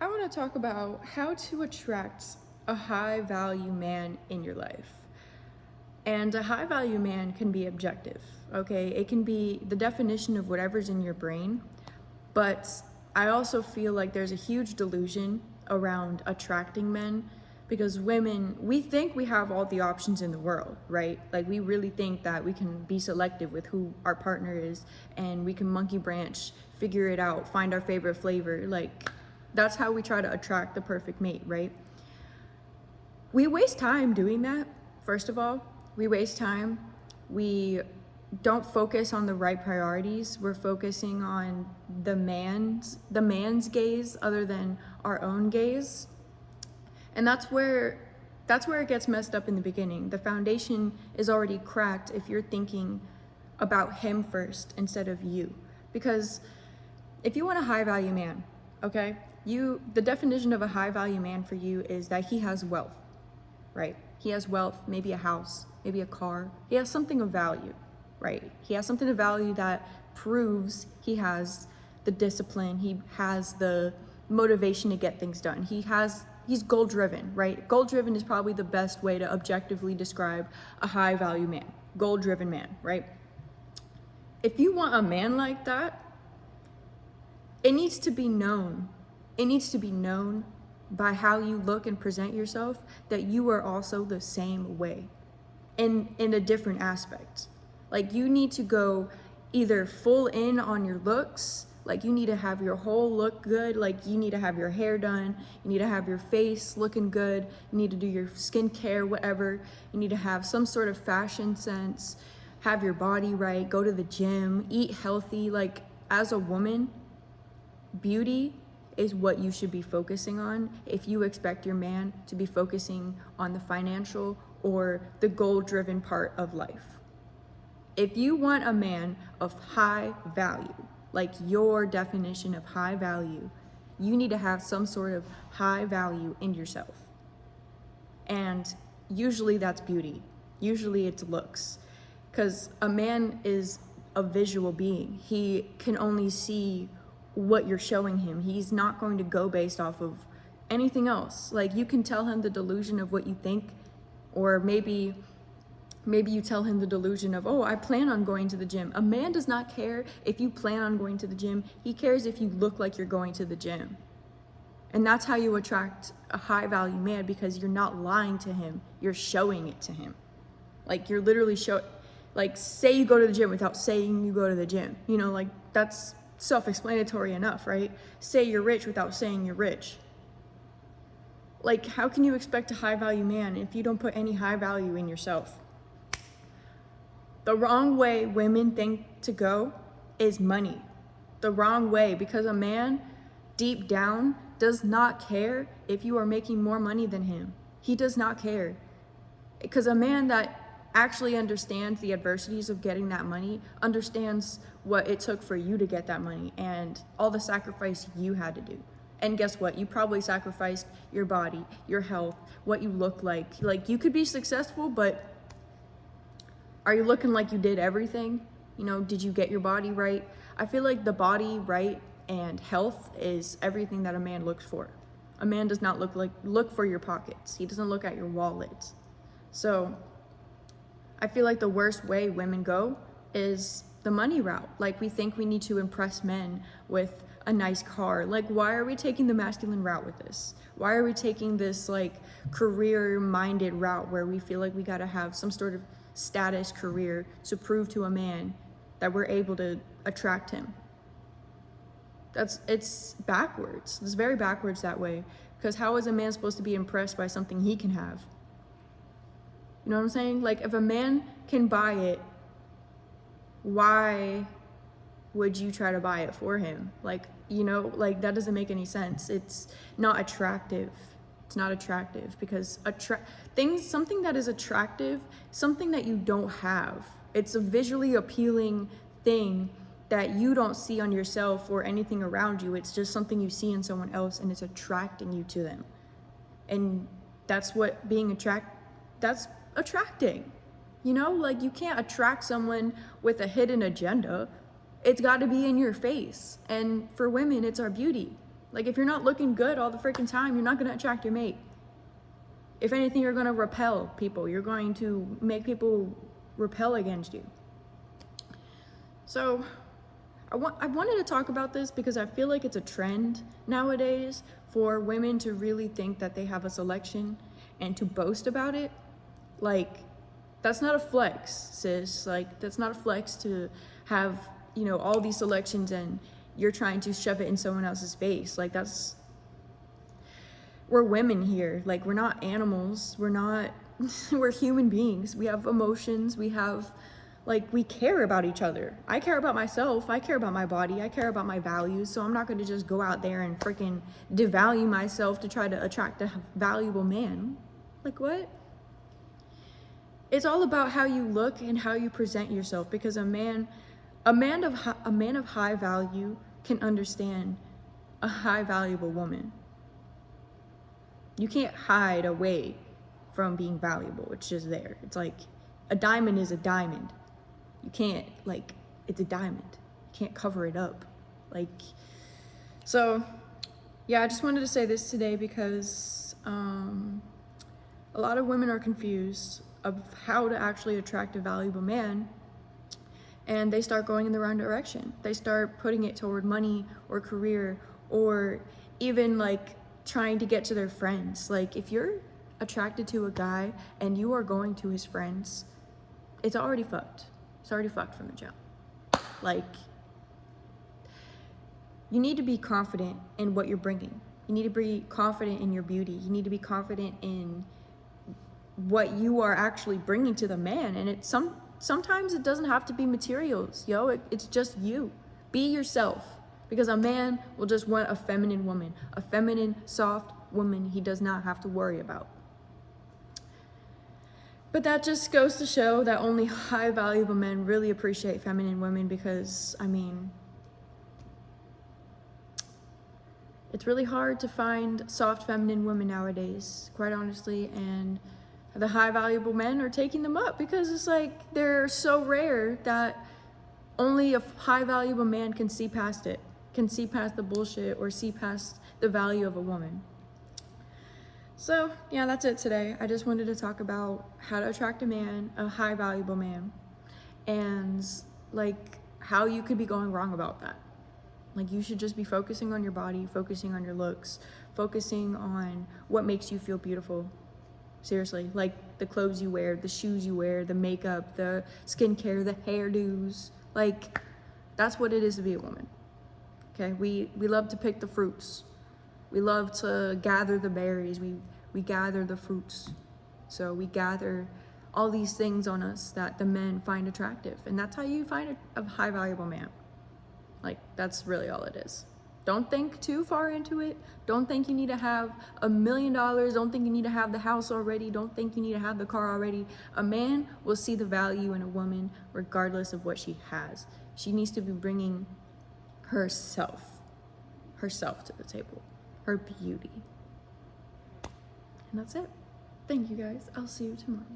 I want to talk about how to attract a high value man in your life. And a high value man can be objective, okay? It can be the definition of whatever's in your brain. But I also feel like there's a huge delusion around attracting men because women, we think we have all the options in the world, right? Like we really think that we can be selective with who our partner is and we can monkey branch, figure it out, find our favorite flavor. Like that's how we try to attract the perfect mate, right? We waste time doing that, first of all. We waste time. We don't focus on the right priorities. We're focusing on the man's gaze other than our own gaze. And that's where it gets messed up in the beginning. The foundation is already cracked if you're thinking about him first instead of you. Because if you want a high value man, okay? The definition of a high value man for you is that he has wealth, right? He has wealth, maybe a house, maybe a car. He has something of value, right? He has something of value that proves he has the discipline, he has the motivation to get things done. He's goal driven, right? Goal driven is probably the best way to objectively describe a high value man, goal driven man, right? If you want a man like that, it needs to be known. It needs to be known by how you look and present yourself that you are also the same way in a different aspect. Like you need to go either full in on your looks, like you need to have your whole look good, like you need to have your hair done, you need to have your face looking good, you need to do your skincare, whatever, you need to have some sort of fashion sense, have your body right, go to the gym, eat healthy. Like as a woman, beauty is what you should be focusing on if you expect your man to be focusing on the financial or the goal-driven part of life. If you want a man of high value, like your definition of high value, you need to have some sort of high value in yourself. And usually that's beauty. Usually it's looks. Because a man is a visual being. He can only see what you're showing him. He's not going to go based off of anything else. Like you can tell him the delusion of what you think, or maybe you tell him the delusion of, oh, I plan on going to the gym. A man does not care if you plan on going to the gym. He cares if you look like you're going to the gym. And that's how you attract a high value man, because you're not lying to him. You're showing it to him. Like you're literally like say you go to the gym without saying you go to the gym. You know, like that's self-explanatory enough, right? Say you're rich without saying you're rich. Like, how can you expect a high value man if you don't put any high value in yourself? The wrong way women think to go is money. The wrong way, because a man deep down does not care if you are making more money than him. He does not care. Because a man that actually understands the adversities of getting that money, understands what it took for you to get that money and all the sacrifice you had to do. And guess what? You probably sacrificed your body, your health, what you look like. Like you could be successful, but are you looking like you did everything? You know, did you get your body right? I feel like the body right and health is everything that a man looks for. A man does not look for your pockets. He doesn't look at your wallet. So I feel like the worst way women go is the money route. Like we think we need to impress men with a nice car. Like why are we taking the masculine route with this? Why are we taking this like career-minded route where we feel like we gotta have some sort of status career to prove to a man that we're able to attract him? It's backwards. It's very backwards that way. Because how is a man supposed to be impressed by something he can have? You know what I'm saying? Like if a man can buy it, why would you try to buy it for him? Like, you know, like that doesn't make any sense. It's not attractive. It's not attractive because something that is attractive, something that you don't have. It's a visually appealing thing that you don't see on yourself or anything around you. It's just something you see in someone else and it's attracting you to them. And that's what that's attracting. You know, like you can't attract someone with a hidden agenda. It's got to be in your face. And for women, it's our beauty. Like, if you're not looking good all the freaking time, you're not going to attract your mate. If anything, you're going to repel people. You're going to make people repel against you. So I wanted to talk about this because I feel like it's a trend nowadays for women to really think that they have a selection and to boast about it. Like, that's not a flex, sis. Like, that's not a flex to have, you know, all these selections and you're trying to shove it in someone else's face. Like, we're women here. Like, we're not animals. We're human beings. We have emotions. We care about each other. I care about myself. I care about my body. I care about my values. So I'm not going to just go out there and freaking devalue myself to try to attract a valuable man. Like, what? It's all about how you look and how you present yourself, because a man of high value can understand a high valuable woman. You can't hide away from being valuable. It's just there. It's like a diamond is a diamond. You can't, like, it's a diamond. You can't cover it up. Like, so yeah, I just wanted to say this today because a lot of women are confused of how to actually attract a valuable man, and they start going in the wrong direction. They start putting it toward money or career, or even like trying to get to their friends. Like, if you're attracted to a guy and you are going to his friends, it's already fucked. It's already fucked from the jump. Like, you need to be confident in what you're bringing. You need to be confident in your beauty. You need to be confident in what you are actually bringing to the man. And sometimes it doesn't have to be materials, it's just you. Be yourself, because a man will just want a feminine woman, a feminine, soft woman he does not have to worry about. But that just goes to show that only high valuable men really appreciate feminine women, because, I mean, it's really hard to find soft feminine women nowadays, quite honestly, and the high valuable men are taking them up because it's like they're so rare that only a high valuable man can see past it, can see past the bullshit or see past the value of a woman. So yeah, that's it today. I just wanted to talk about how to attract a man, a high valuable man, and like how you could be going wrong about that. Like, you should just be focusing on your body, focusing on your looks, focusing on what makes you feel beautiful. Seriously, like the clothes you wear, the shoes you wear, the makeup, the skincare, the hairdos. Like, that's what it is to be a woman. Okay, we love to pick the fruits. We love to gather the berries. We gather the fruits. So we gather all these things on us that the men find attractive. And that's how you find a high valuable man. Like, that's really all it is. Don't think too far into it. Don't think you need to have $1 million. Don't think you need to have the house already. Don't think you need to have the car already. A man will see the value in a woman regardless of what she has. She needs to be bringing herself to the table, her beauty. And that's it. Thank you guys. I'll see you tomorrow.